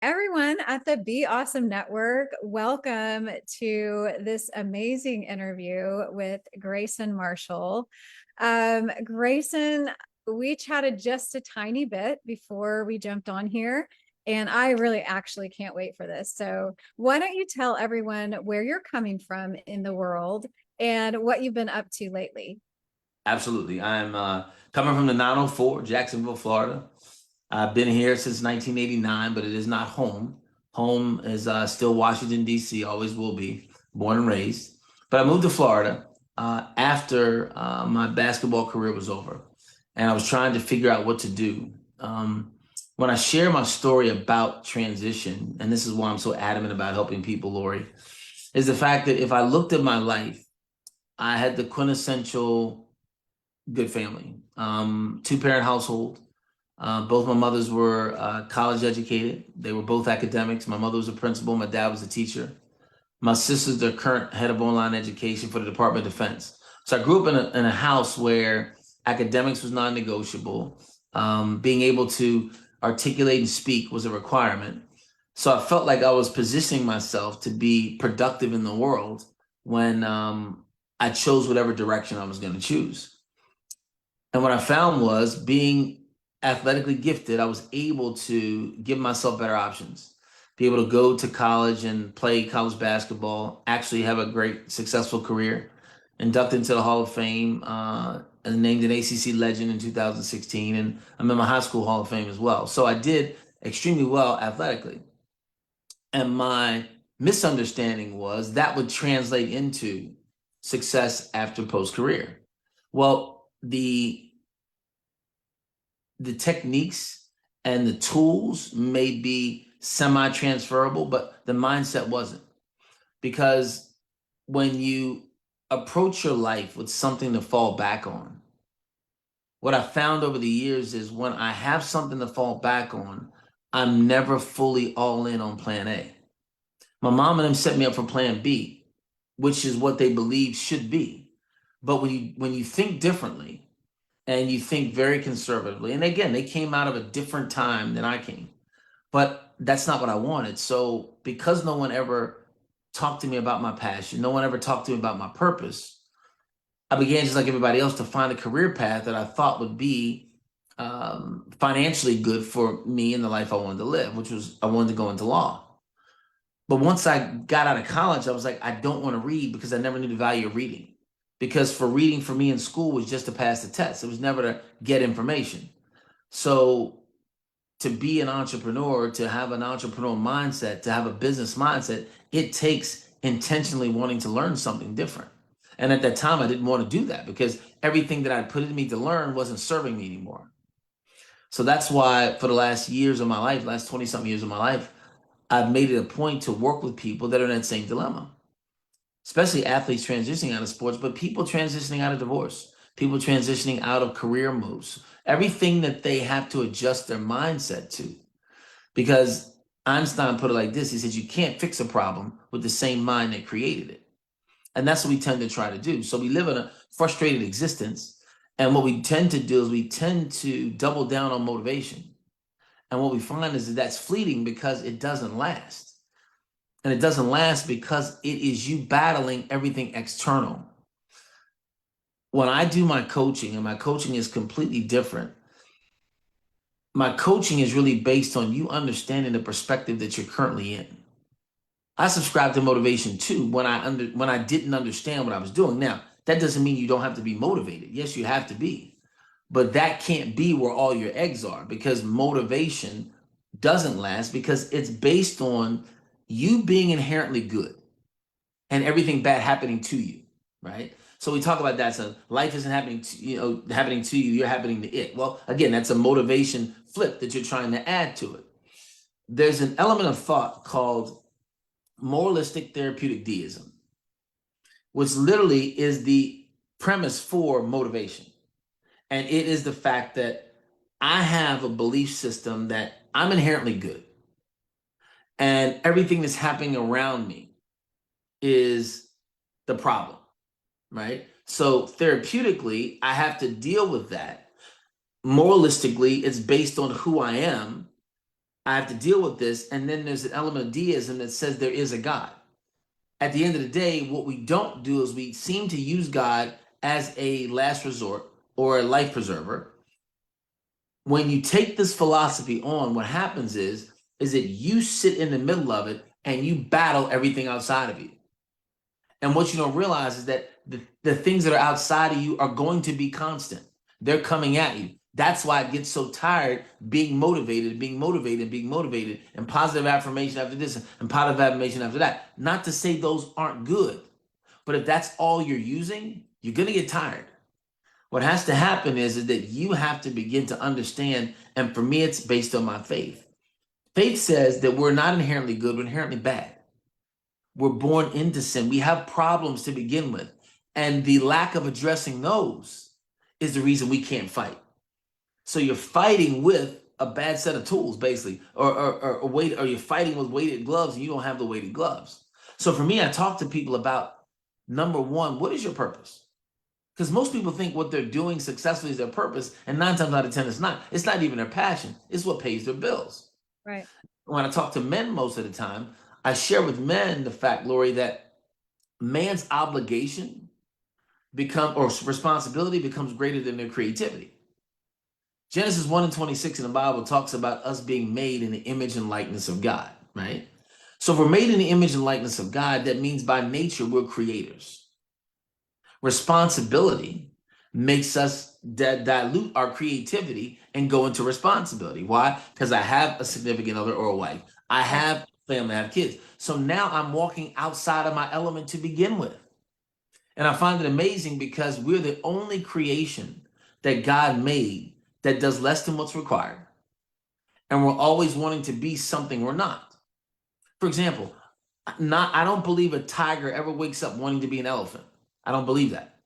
Everyone at the Be Awesome Network, welcome to this amazing interview with Grayson Marshall. Grayson, we chatted just a tiny bit before we jumped on here, and I really actually can't wait for this. So, why don't you tell everyone where you're coming from in the world and what you've been up to lately? Absolutely. I'm coming from the 904, Jacksonville, Florida. I've been here since 1989, but it is not home. Home is still Washington, D.C., always will be, born and raised. But I moved to Florida after my basketball career was over, and I was trying to figure out what to do. When I share my story about transition, and this is why I'm so adamant about helping people, Lori, is the fact that if I looked at my life, I had the quintessential good family. Two-parent household. Both my mothers were college educated. They were both academics. My mother was a principal. My dad was a teacher. My sister's the current head of online education for the Department of Defense. So I grew up in a house where academics was non-negotiable. Being able to articulate and speak was a requirement. So I felt like I was positioning myself to be productive in the world when I chose whatever direction I was going to choose. And what I found was being athletically gifted, I was able to give myself better options, be able to go to college and play college basketball, actually have a great, successful career, inducted into the Hall of Fame, and named an ACC legend in 2016. And I'm in my high school Hall of Fame as well. So I did extremely well athletically. And my misunderstanding was that would translate into success after post career. Well, the techniques and the tools may be semi-transferable, but the mindset wasn't. Because when you approach your life with something to fall back on, what I found over the years is when I have something to fall back on, I'm never fully all in on plan A. My mom and them set me up for plan B, which is what they believe should be. But when you think differently, and you think very conservatively. And again, they came out of a different time than I came, but that's not what I wanted. So because no one ever talked to me about my passion, no one ever talked to me about my purpose, I began just like everybody else to find a career path that I thought would be financially good for me and the life I wanted to live, which was I wanted to go into law. But once I got out of college, I was like, I don't want to read because I never knew the value of reading. Because for reading for me in school was just to pass the test. It was never to get information. So to be an entrepreneur, to have an entrepreneurial mindset, to have a business mindset, it takes intentionally wanting to learn something different. And at that time, I didn't want to do that because everything that I'd put in me to learn wasn't serving me anymore. So that's why for the last years of my life, last 20 something years of my life, I've made it a point to work with people that are in that same dilemma, especially athletes transitioning out of sports, but people transitioning out of divorce, people transitioning out of career moves, everything that they have to adjust their mindset to. Because Einstein put it like this, he says, you can't fix a problem with the same mind that created it. And that's what we tend to try to do. So we live in a frustrated existence. And what we tend to do is we tend to double down on motivation. And what we find is that that's fleeting because it doesn't last. And it doesn't last because it is you battling everything external. When I do my coaching, and my coaching is completely different, my coaching is really based on you understanding the perspective that you're currently in. I subscribe to motivation too when I didn't understand what I was doing. Now, that doesn't mean you don't have to be motivated. Yes, you have to be. But that can't be where all your eggs are because motivation doesn't last because it's based on you being inherently good and everything bad happening to you, right? So we talk about that. So life isn't happening to happening to you. You're happening to it. Well, again, that's a motivation flip that you're trying to add to it. There's an element of thought called moralistic therapeutic deism, which literally is the premise for motivation. And it is the fact that I have a belief system that I'm inherently good and everything that's happening around me is the problem, right? So therapeutically, I have to deal with that. Moralistically, it's based on who I am. I have to deal with this. And then there's an element of deism that says there is a God. At the end of the day, what we don't do is we seem to use God as a last resort or a life preserver. When you take this philosophy on, what happens is that you sit in the middle of it and you battle everything outside of you. And what you don't realize is that the things that are outside of you are going to be constant. They're coming at you. That's why it gets so tired being motivated, being motivated, being motivated, and positive affirmation after this and positive affirmation after that. Not to say those aren't good, but if that's all you're using, you're going to get tired. What has to happen is that you have to begin to understand, and for me, it's based on my faith. Faith says that we're not inherently good, we're inherently bad. We're born into sin. We have problems to begin with. And the lack of addressing those is the reason we can't fight. So you're fighting with a bad set of tools, basically, or you're fighting with weighted gloves and you don't have the weighted gloves. So for me, I talk to people about number one, what is your purpose? Because most people think what they're doing successfully is their purpose, and 9 times out of 10, it's not. It's not even their passion. It's what pays their bills. Right. When I talk to men most of the time, I share with men the fact, Lori, that man's obligation or responsibility becomes greater than their creativity. Genesis 1 and 26 in the Bible talks about us being made in the image and likeness of God, right? So if we're made in the image and likeness of God, that means by nature we're creators. Responsibility makes us dilute our creativity and go into responsibility. Why? Because I have a significant other or a wife. I have family, I have kids. So now I'm walking outside of my element to begin with. And I find it amazing because we're the only creation that God made that does less than what's required. And we're always wanting to be something we're not. For example, I don't believe a tiger ever wakes up wanting to be an elephant. I don't believe that.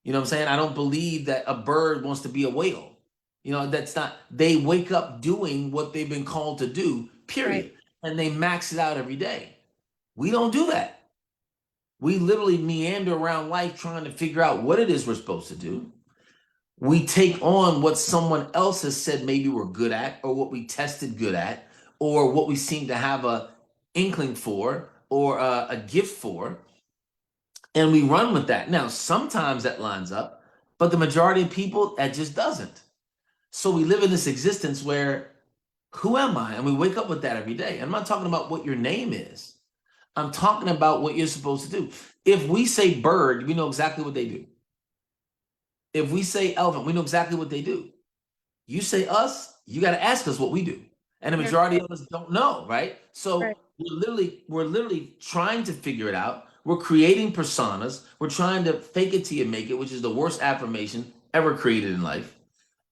You know what I'm saying? I don't believe that a bird wants to be a whale. You know, that's not, they wake up doing what they've been called to do, period. Right. And they max it out every day. We don't do that. We literally meander around life trying to figure out what it is we're supposed to do. We take on what someone else has said maybe we're good at, or what we tested good at, or what we seem to have a inkling for, or a gift for, and we run with that. Now, sometimes that lines up, but the majority of people, that just doesn't. So we live in this existence where, who am I? And we wake up with that every day. I'm not talking about what your name is. I'm talking about what you're supposed to do. If we say bird, we know exactly what they do. If we say elephant, we know exactly what they do. You say us, you got to ask us what we do. And the majority of us don't know, right? So we're literally trying to figure it out. We're creating personas. We're trying to fake it till you make it, which is the worst affirmation ever created in life.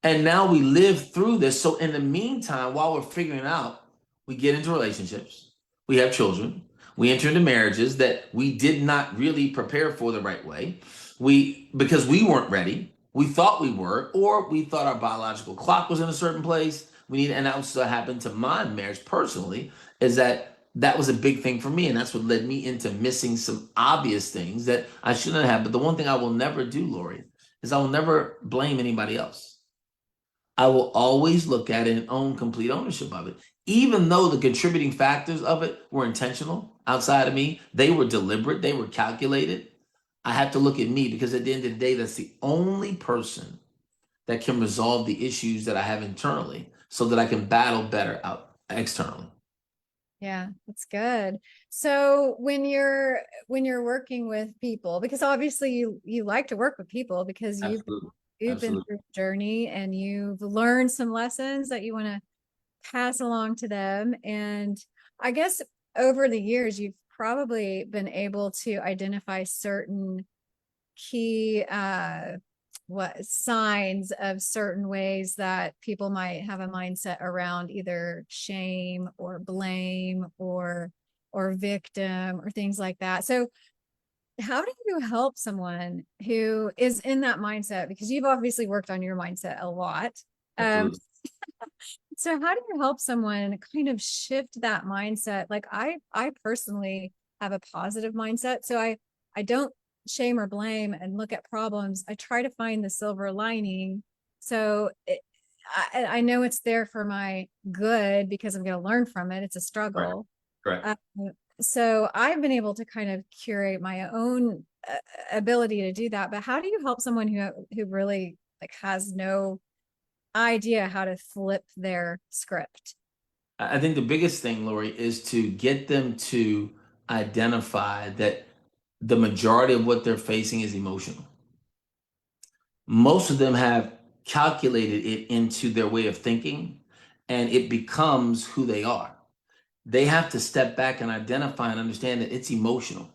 And now we live through this. So in the meantime, while we're figuring it out, we get into relationships. We have children. We enter into marriages that we did not really prepare for the right way. Because we weren't ready. We thought we were, or we thought our biological clock was in a certain place. And that was what happened to my marriage personally, is that was a big thing for me. And that's what led me into missing some obvious things that I shouldn't have. But the one thing I will never do, Lori, is I will never blame anybody else. I will always look at it and own complete ownership of it. Even though the contributing factors of it were intentional outside of me, they were deliberate, they were calculated. I have to look at me, because at the end of the day, that's the only person that can resolve the issues that I have internally so that I can battle better out externally. Yeah, that's good. So when you're working with people, because obviously you like to work with people because you've been through a journey and you've learned some lessons that you want to pass along to them. And I guess over the years, you've probably been able to identify certain key signs of certain ways that people might have a mindset around either shame or blame or victim or things like that. So how do you help someone who is in that mindset? Because you've obviously worked on your mindset a lot. So how do you help someone kind of shift that mindset? Like I personally have a positive mindset. So I don't shame or blame and look at problems. I try to find the silver lining. So I know it's there for my good because I'm going to learn from it. It's a Right. struggle. Correct. Um, so I've been able to kind of curate my own ability to do that. But how do you help someone who really like has no idea how to flip their script? I think the biggest thing, Lori, is to get them to identify that the majority of what they're facing is emotional. Most of them have calculated it into their way of thinking, and it becomes who they are. They have to step back and identify and understand that it's emotional.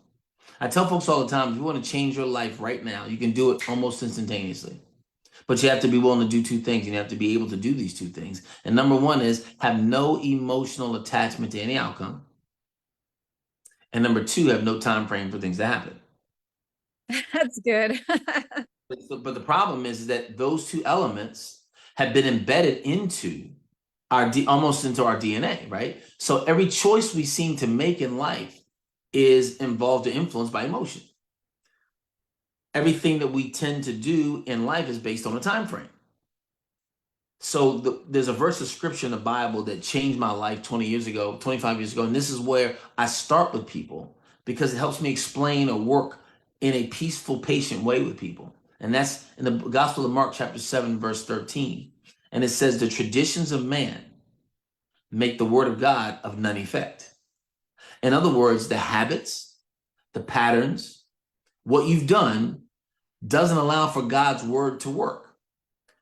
I tell folks all the time, if you want to change your life right now, you can do it almost instantaneously. But you have to be willing to do two things, and you have to be able to do these two things. And number one is have no emotional attachment to any outcome. And number two, have no time frame for things to happen. That's good. But the problem is that those two elements have been embedded into almost into our DNA, right? So every choice we seem to make in life is involved or influenced by emotion. Everything that we tend to do in life is based on a time frame. So there's a verse of scripture in the Bible that changed my life 20 years ago, 25 years ago. And this is where I start with people because it helps me explain or work in a peaceful, patient way with people. And that's in the Gospel of Mark, chapter 7, verse 13. And it says, the traditions of man make the word of God of none effect. In other words, the habits, the patterns, what you've done doesn't allow for God's word to work.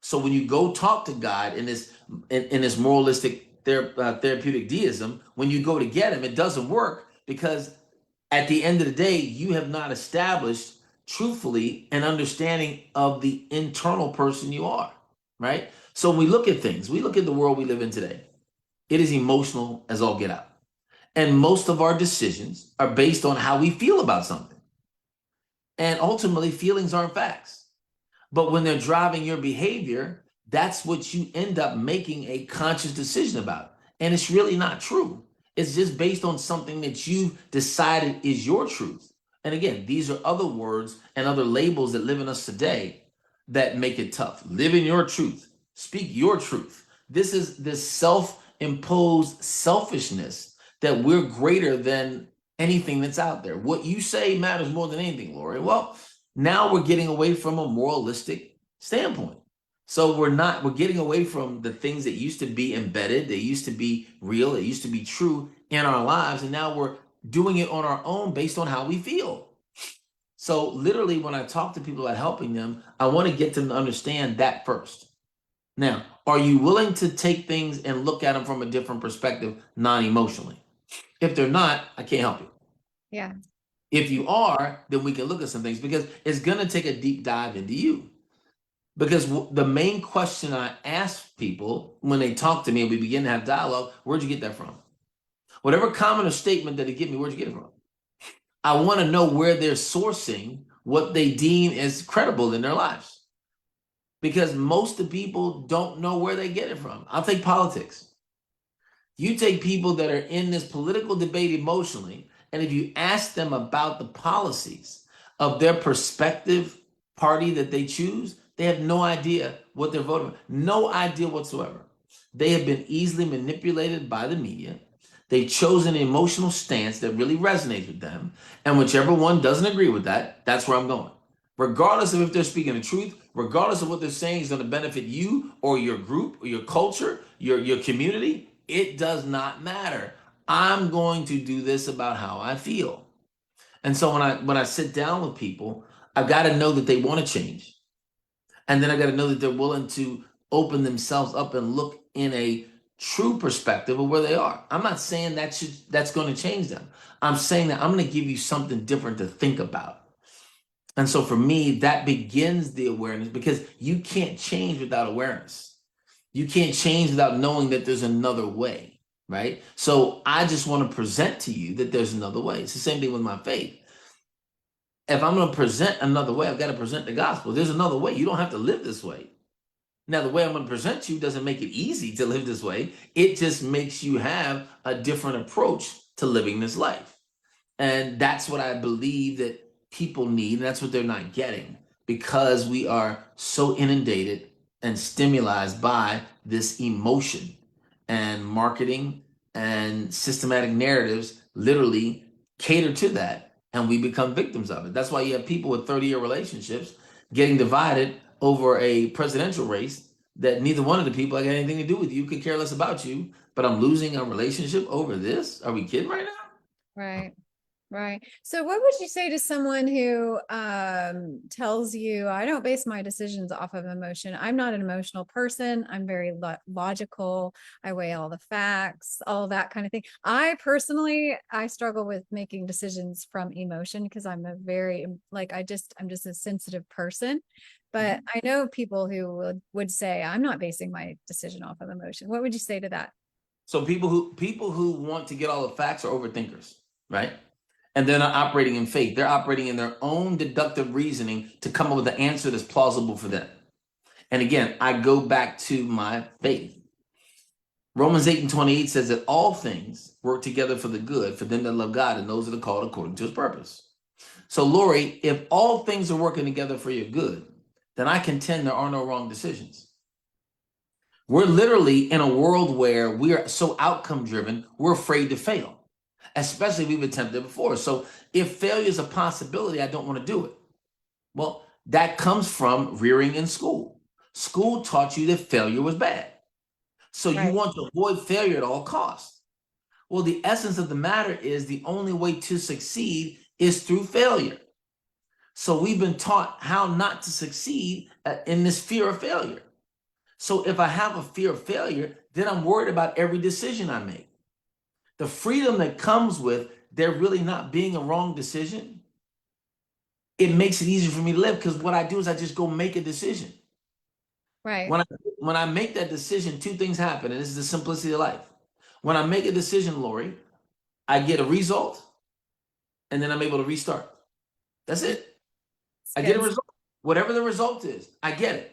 So when you go talk to God in this moralistic therapeutic deism, when you go to get him, it doesn't work because at the end of the day, you have not established truthfully an understanding of the internal person you are, right? So when we look at things, we look at the world we live in today. It is emotional as all get out. And most of our decisions are based on how we feel about something. And ultimately, feelings aren't facts. But when they're driving your behavior, that's what you end up making a conscious decision about. And it's really not true. It's just based on something that you've decided is your truth. And again, these are other words and other labels that live in us today that make it tough. Live in your truth, speak your truth. This is this self imposed selfishness that we're greater than anything that's out there. What you say matters more than anything, Lori. Well, now we're getting away from a moralistic standpoint. So we're getting away from the things that used to be embedded, they used to be real, they used to be true in our lives, and now we're doing it on our own based on how we feel. So literally when I talk to people about helping them, I want to get them to understand that first. Now, are you willing to take things and look at them from a different perspective, non-emotionally? If they're not, I can't help you. Yeah. If you are, then we can look at some things because it's going to take a deep dive into you. Because the main question I ask people when they talk to me and we begin to have dialogue, where'd you get that from? Whatever comment or statement that they give me, where'd you get it from? I want to know where they're sourcing what they deem as credible in their lives. Because most of the people don't know where they get it from. I'll take politics. You take people that are in this political debate emotionally, and if you ask them about the policies of their prospective party that they choose, they have no idea what they're voting for. No idea whatsoever. They have been easily manipulated by the media. They've chosen an emotional stance that really resonates with them. And whichever one doesn't agree with that, that's where I'm going. Regardless of if they're speaking the truth, regardless of what they're saying is going to benefit you or your group or your culture, your community, it does not matter. I'm going to do this about how I feel. And so when I sit down with people, I've got to know that they want to change. And then I got to know that they're willing to open themselves up and look in a true perspective of where they are. I'm not saying that's going to change them. I'm saying that I'm going to give you something different to think about. And so for me, that begins the awareness because you can't change without awareness. You can't change without knowing that there's another way, right? So I just want to present to you that there's another way. It's the same thing with my faith. If I'm going to present another way, I've got to present the gospel. There's another way. You don't have to live this way. Now, the way I'm going to present you doesn't make it easy to live this way. It just makes you have a different approach to living this life. And that's what I believe that people need. And that's what they're not getting because we are so inundated and stimulated by this emotion, and marketing and systematic narratives literally cater to that, and we become victims of it. That's why you have people with 30-year relationships getting divided over a presidential race that neither one of the people got anything to do with. You could care less about you, but I'm losing a relationship over this. Are we kidding right now? Right. Right. So what would you say to someone who tells you, I don't base my decisions off of emotion. I'm not an emotional person. I'm very logical. I weigh all the facts, all that kind of thing. I personally, I struggle with making decisions from emotion because I'm a very like I'm just a sensitive person. But I know people who would say, I'm not basing my decision off of emotion. What would you say to that? So people who want to get all the facts are overthinkers, right? And they're not operating in faith. They're operating in their own deductive reasoning to come up with an answer that's plausible for them. And again, I go back to my faith. Romans 8:28 says that all things work together for the good for them that love God and those that are called according to his purpose. So, Lori, if all things are working together for your good, then I contend there are no wrong decisions. We're literally in a world where we are so outcome driven, we're afraid to fail, especially if we've attempted before. So if failure is a possibility, I don't want to do it. Well, that comes from rearing in school. School taught you that failure was bad. So you Right. want to avoid failure at all costs. Well, the essence of the matter is the only way to succeed is through failure. So we've been taught how not to succeed in this fear of failure. So if I have a fear of failure, then I'm worried about every decision I make. The freedom that comes with there really not being a wrong decision, it makes it easier for me to live because what I do is I just go make a decision. Right. When I make that decision, two things happen, and this is the simplicity of life. When I make a decision, Lori, I get a result, and then I'm able to restart. That's it. It's I get a good. result. Whatever the result is, I get it.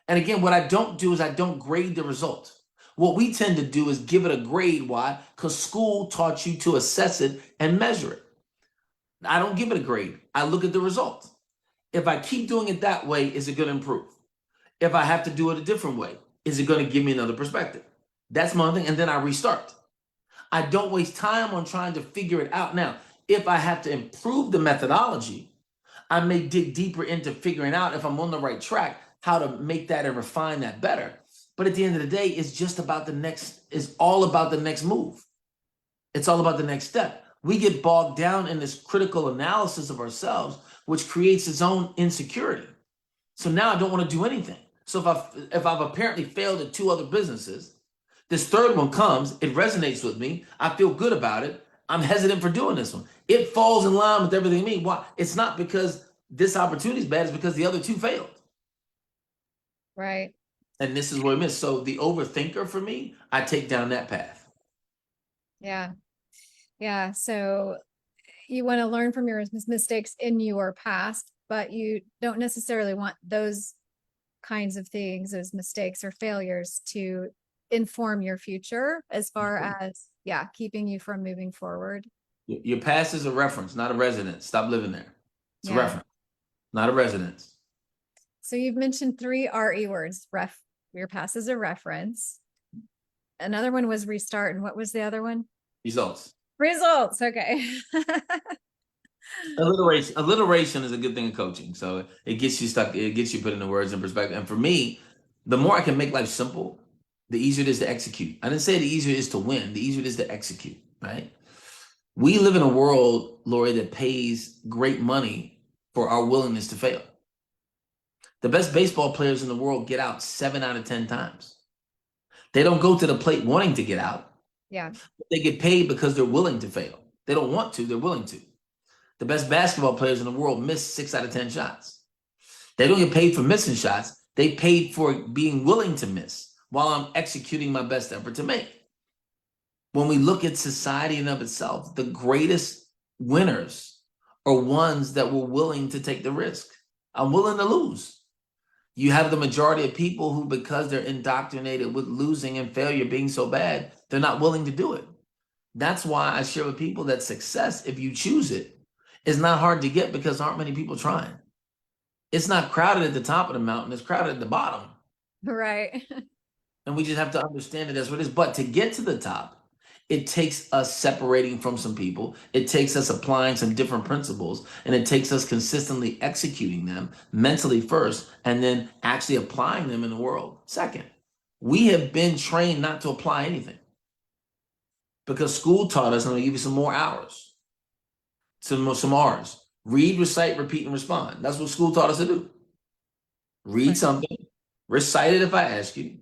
And again, what I don't do is I don't grade the result. What we tend to do is give it a grade. Why? Because school taught you to assess it and measure it. I don't give it a grade. I look at the result. If I keep doing it that way, is it going to improve? If I have to do it a different way, is it going to give me another perspective? That's my thing. And then I restart. I don't waste time on trying to figure it out. Now, if I have to improve the methodology, I may dig deeper into figuring out if I'm on the right track, how to make that and refine that better. But at the end of the day, it's just about the next, it's all about the next move. It's all about the next step. We get bogged down in this critical analysis of ourselves, which creates its own insecurity. So now I don't want to do anything. So if I've apparently failed at two other businesses, this third one comes, it resonates with me, I feel good about it. I'm hesitant for doing this one. It falls in line with everything me. Why? It's not because this opportunity is bad, it's because the other two failed. Right. And this is what I miss. So the overthinker for me, I take down that path. Yeah. Yeah. So you want to learn from your mistakes in your past, but you don't necessarily want those kinds of things, those mistakes or failures to inform your future as far as, yeah, keeping you from moving forward. Your past is a reference, not a residence. Stop living there. It's a Yeah. reference, not a residence. So you've mentioned three RE words, your past is a reference. Another one was restart. And what was the other one? Results. Results. Okay. Alliteration is a good thing in coaching. So it gets you stuck, it gets you put into words and perspective. And for me, the more I can make life simple, the easier it is to execute. I didn't say the easier it is to win, the easier it is to execute, right? We live in a world, Lori, that pays great money for our willingness to fail. The best baseball players in the world get out 7 out of 10 times. They don't go to the plate wanting to get out. Yeah. They get paid because they're willing to fail. They don't want to, they're willing to. The best basketball players in the world miss 6 out of 10 shots. They don't get paid for missing shots. They paid for being willing to miss while I'm executing my best effort to make. When we look at society in of itself, the greatest winners are ones that were willing to take the risk. I'm willing to lose. You have the majority of people who, because they're indoctrinated with losing and failure being so bad, they're not willing to do it. That's why I share with people that success, if you choose it, is not hard to get because there aren't many people trying. It's not crowded at the top of the mountain, it's crowded at the bottom. Right. And we just have to understand that that's what it is. But to get to the top, it takes us separating from some people. It takes us applying some different principles, and it takes us consistently executing them mentally first, and then actually applying them in the world second. We have been trained not to apply anything because school taught us, I'm going to give you some more hours, some R's. Read, recite, repeat, and respond. That's what school taught us to do. Read Right. something, recite it if I ask you,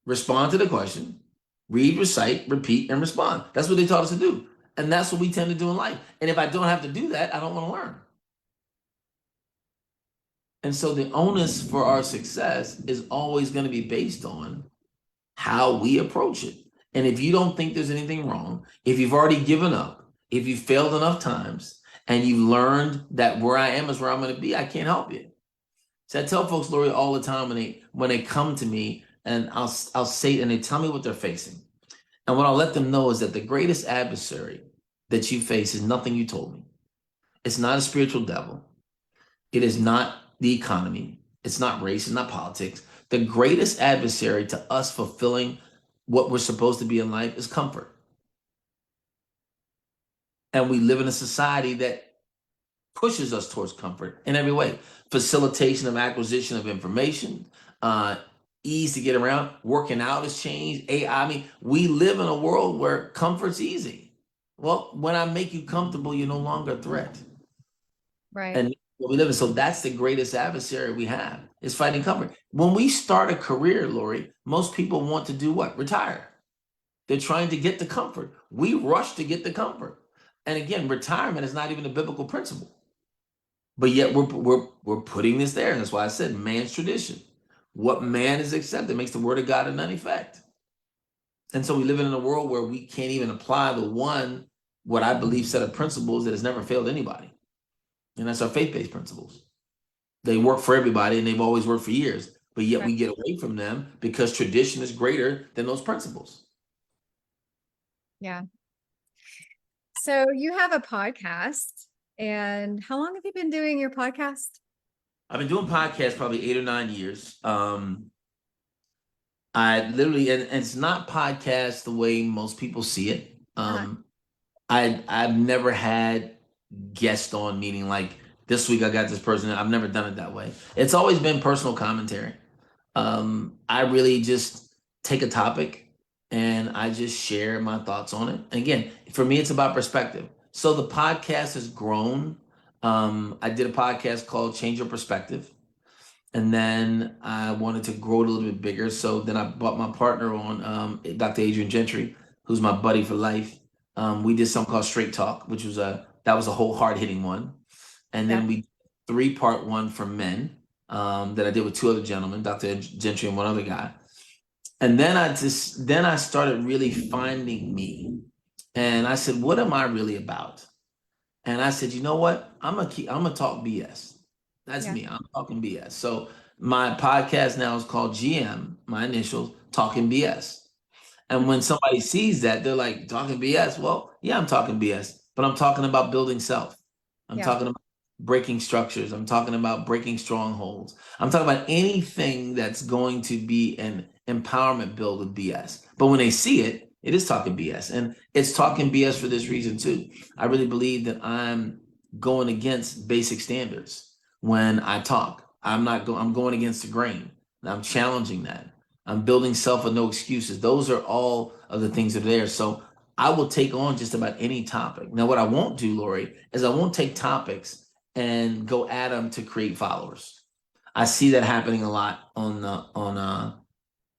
respond to the question, read, recite, repeat, and respond. That's what they taught us to do. And that's what we tend to do in life. And if I don't have to do that, I don't want to learn. And so the onus for our success is always going to be based on how we approach it. And if you don't think there's anything wrong, if you've already given up, if you've failed enough times, and you've learned that where I am is where I'm going to be, I can't help you. So I tell folks, Lori, all the time when they come to me, and I'll say, and they tell me what they're facing. And what I'll let them know is that the greatest adversary that you face is nothing you told me. It's not a spiritual devil. It is not the economy. It's not race. It's not politics. The greatest adversary to us fulfilling what we're supposed to be in life is comfort. And we live in a society that pushes us towards comfort in every way. Facilitation of acquisition of information, ease to get around, working out has changed. AI, I mean, we live in a world where comfort's easy. Well, when I make you comfortable, you're no longer a threat. Right. And we live in. So that's the greatest adversary we have is fighting comfort. When we start a career, Lori, most people want to do what? Retire. They're trying to get the comfort. We rush to get the comfort. And again, retirement is not even a biblical principle. But yet we're putting this there. And that's why I said man's tradition. What man has accepted makes the word of God of none effect. And so we live in a world where we can't even apply what I believe, set of principles that has never failed anybody. And that's our faith-based principles. They work for everybody and they've always worked for years. But yet we get away from them because tradition is greater than those principles. Yeah. So you have a podcast, and how long have you been doing your podcast? I've been doing podcasts probably 8 or 9 years. I literally, and it's not podcast the way most people see it. I've never had guests on, meaning like this week I got this person. I've never done it that way. It's always been personal commentary. I really just take a topic and I just share my thoughts on it. And again, for me, it's about perspective. So the podcast has grown. I did a podcast called Change Your Perspective. And then I wanted to grow it a little bit bigger. So then I brought my partner on, Dr. Adrian Gentry, who's my buddy for life. We did something called Straight Talk, which was that was a whole hard hitting one. And then we 3-part one for men that I did with 2 other gentlemen, Dr. Gentry and one other guy. And then I started really finding me. And I said, what am I really about? And I said, you know what? I'm gonna talk BS. That's me. I'm talking BS. So my podcast now is called GM, my initials, Talking BS. And when somebody sees that, they're like, talking BS. Well, yeah, I'm talking BS, but I'm talking about building self. I'm talking about breaking structures. I'm talking about breaking strongholds. I'm talking about anything that's going to be an empowerment build with BS. But when they see it, it is talking BS. And it's talking BS for this reason too. I really believe that I'm going against basic standards when I talk. I'm going against the grain. I'm challenging that. I'm building self with no excuses. Those are all of the things that are there. So I will take on just about any topic. Now, what I won't do, Lori, is I won't take topics and go at them to create followers. I see that happening a lot on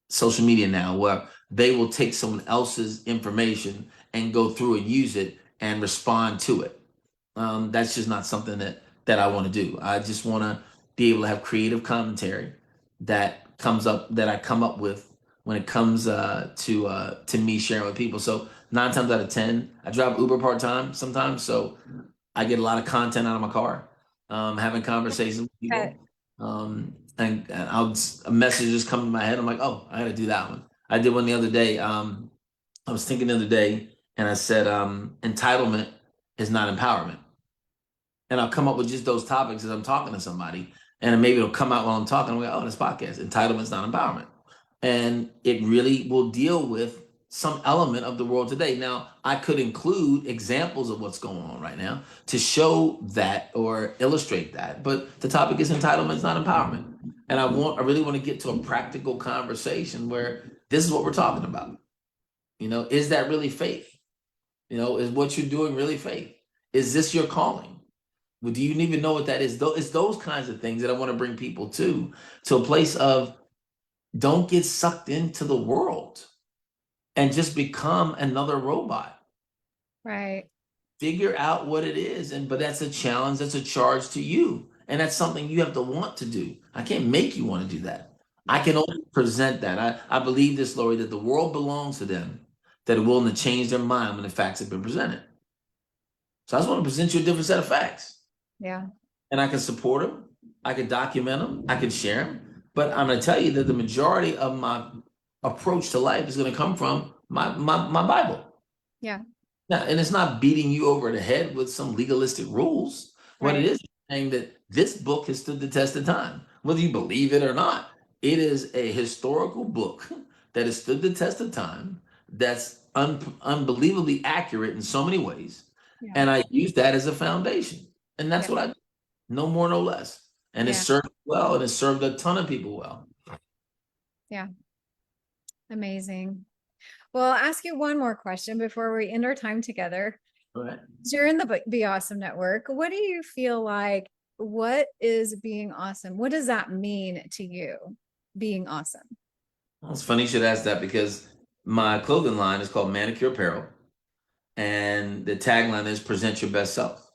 social media now, where they will take someone else's information and go through and use it and respond to it. That's just not something that I want to do. I just want to be able to have creative commentary that I come up with when it comes to me sharing with people. So 9 times out of 10, I drive Uber part time sometimes, so I get a lot of content out of my car, having conversations with people. And a message just come to my head. I'm like, oh, I got to do that one. I did one the other day. I was thinking the other day, and I said, entitlement is not empowerment. And I'll come up with just those topics as I'm talking to somebody, and maybe it'll come out while I'm talking. I'm like, oh, this podcast, entitlement is not empowerment. And it really will deal with some element of the world today. Now, I could include examples of what's going on right now to show that or illustrate that, but the topic is entitlement, it's not empowerment. And I really want to get to a practical conversation where this is what we're talking about. Is that really faith? Is what you're doing really faith? Is this your calling? Well, do you even know what that is? It's those kinds of things that I want to bring people to a place of don't get sucked into the world and just become another robot. Right. Figure out what it is. But that's a challenge, that's a charge to you. And that's something you have to want to do. I can't make you want to do that. I Yeah. can only present that. I believe this, Lori, that the world belongs to them that are willing to change their mind when the facts have been presented. So I just want to present you a different set of facts. Yeah. And I can support them, I can document them, I can share them. But I'm going to tell you that the majority of my approach to life is going to come from my Bible. Yeah. Now, and it's not beating you over the head with some legalistic rules. What it Right. is saying that this book has stood the test of time, whether you believe it or not. It is a historical book that has stood the test of time. That's unbelievably accurate in so many ways, Yeah. and I use that as a foundation, and Yeah. that's what I do. No more, no less. And it's Yeah. served well, and it's served a ton of people well. Yeah. Amazing. Well, I'll ask you one more question before we end our time together. Right. You're in the Be Awesome Network. What do you feel like? What is being awesome? What does that mean to you, being awesome? Well, it's funny you should ask that because my clothing line is called Manicure Apparel, and the tagline is present your best self.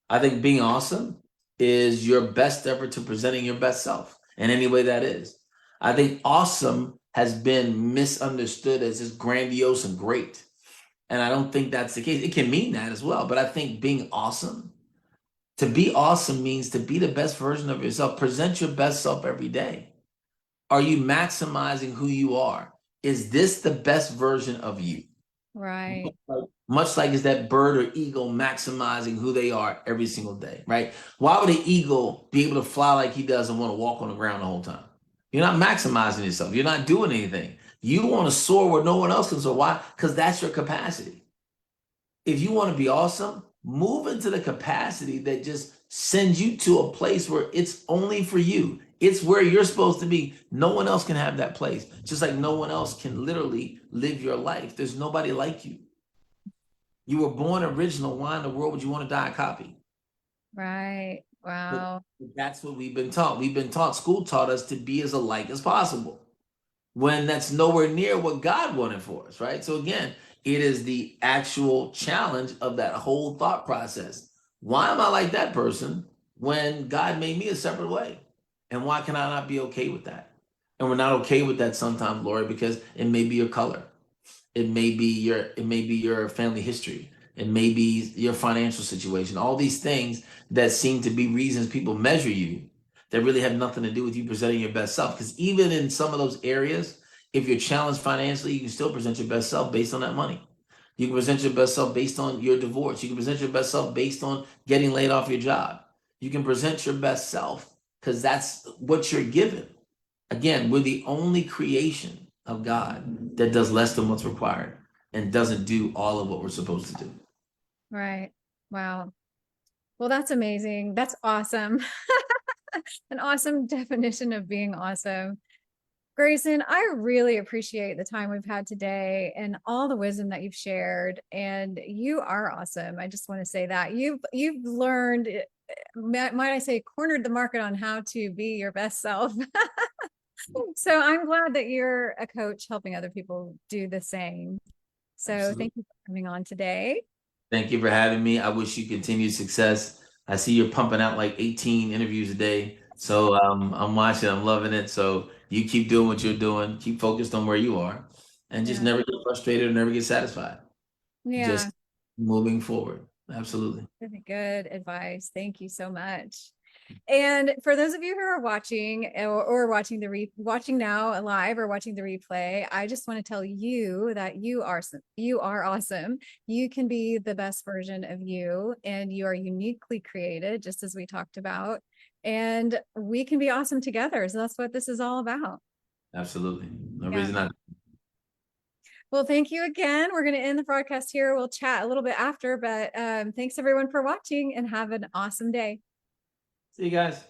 I think being awesome is your best effort to presenting your best self in any way that is. I think awesome has been misunderstood as just grandiose and great. And I don't think that's the case. It can mean that as well. But I think to be awesome means to be the best version of yourself. Present your best self every day. Are you maximizing who you are? Is this the best version of you? Right. Much like is that bird or eagle maximizing who they are every single day, right? Why would an eagle be able to fly like he does and want to walk on the ground the whole time? You're not maximizing yourself. You're not doing anything. You want to soar where no one else can soar. Why? Because that's your capacity. If you want to be awesome, move into the capacity that just sends you to a place where it's only for you. It's where you're supposed to be. No one else can have that place. Just like no one else can literally live your life. There's nobody like you. You were born original. Why in the world would you want to die a copy? Right. But Wow. that's what we've been taught. School taught us to be as alike as possible when that's nowhere near what God wanted for us, right? So again, it is the actual challenge of that whole thought process. Why am I like that person when God made me a separate way? And why can I not be okay with that? And we're not okay with that sometimes, Lori, because it may be your color. It may be your family history. It may be your financial situation. All these things that seem to be reasons people measure you that really have nothing to do with you presenting your best self. Because even in some of those areas, if you're challenged financially, you can still present your best self based on that money. You can present your best self based on your divorce. You can present your best self based on getting laid off your job. You can present your best self because that's what you're given. Again, we're the only creation of God that does less than what's required and doesn't do all of what we're supposed to do. Right. Wow. Well, that's amazing. That's awesome. An awesome definition of being awesome. Grayson, I really appreciate the time we've had today and all the wisdom that you've shared. And you are awesome. I just want to say that you've learned, might I say, cornered the market on how to be your best self. So I'm glad that you're a coach helping other people do the same. So Absolutely. thank you for coming on today. Thank you for having me. I wish you continued success. I see you're pumping out like 18 interviews a day. So I'm watching, I'm loving it. So you keep doing what you're doing, keep focused on where you are, and just Yeah. never get frustrated or never get satisfied. Yeah. Just moving forward. Absolutely. Really good advice. Thank you so much. And for those of you who are watching or watching watching now live or watching the replay, I just want to tell you that you are awesome. You can be the best version of you, and you are uniquely created, just as we talked about. And we can be awesome together. So that's what this is all about. Absolutely. No Yeah. reason not. Well, thank you again. We're going to end the broadcast here. We'll chat a little bit after, but thanks everyone for watching and have an awesome day. See you guys.